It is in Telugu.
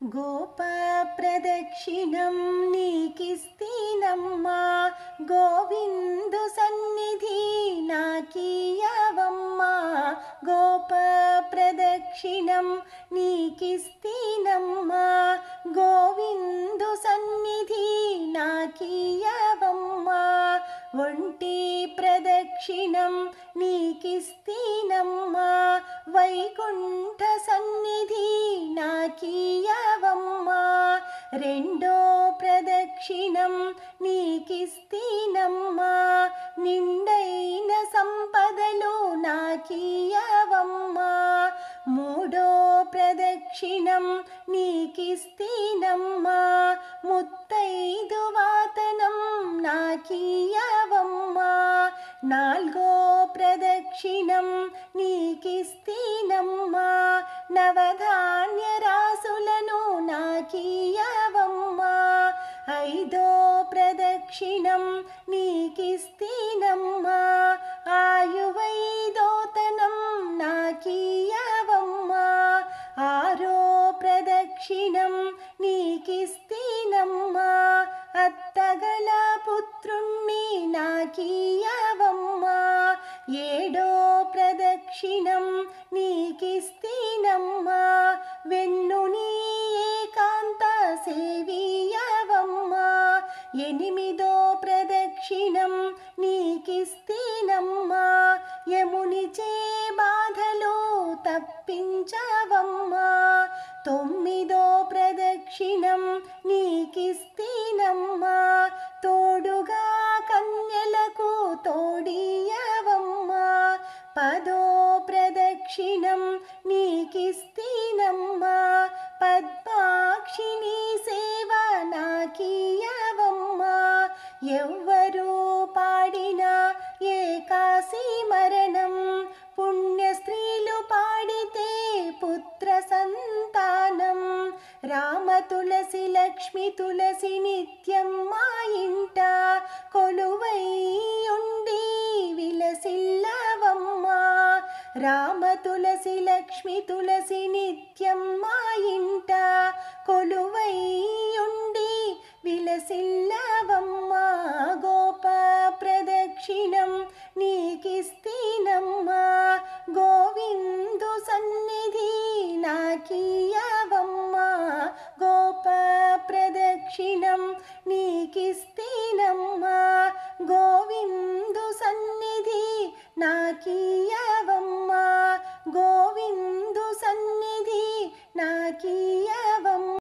గోప ప్రదక్షిణం నీకిస్తీనమ్మా, గోవిందు సన్నిధి నాకీయవమ్మా. గోప ప్రదక్షిణం నీకిస్తీనమ్మా, గోవిందు సన్నిధి నాకీయవమ్మా. ఒంటి ప్రదక్షిణం నీకిస్తీనమ్మా, వైకుంఠ సన్నిధి నాకీయవమ్మా. రెండో ప్రదక్షిణం నీకిస్తీనమ్మా, నిండైన సంపదలు నాకీయవమ్మా. మూడో ప్రదక్షిణం నీకిస్తీనమ్మా, ముత్తైదు వాతనం నాకీయవమ్మా. నాలుగో ప్రదక్షిణం నీకిస్తీనమ్మా, నవధాన్య రాసులను నాకీయవమ్మా. ఐదో ప్రదక్షిణం నీకిస్తీనమ్మా, ఆయువైదోతనం నాకీయవమ్మా. ఆరో ప్రదక్షిణం నీకిస్తీనమ్మా, అత్తగల పుత్రుణ్ణి నాకీయవమ్మా. ఏడో ప్రదక్షిణం నీకిస్తీనమ్మా, వెన్నుని ఏకాంత సేవీయవమ్మా. ఎనిమిదో ప్రదక్షిణం నీకిస్తీనమ్మా, యమునిచే బాధలు తప్పించవమ్మా. తొమ్మిదో ప్రదక్షిణం నీకిస్తీనమ్మా, తోడుగా కన్యలకు తోడియవమ్మా. పదో ప్రదక్షిణం నీకిస్తీనమ్మా, పద్మాక్షిని సేవ నాకీయవమ్మా. ఎవ్వరు పాడిన ఏకాశీ మరణం, పుణ్య స్త్రీలు పాడితే పుత్ర సంతానం. రామ తులసి లక్ష్మి తులసి నిత్యం మా ఇంట కొలువై ఉండి విలసిల్లవమ్మా. రామ తులసి లక్ష్మి తులసి నిత్యం మా ఇంట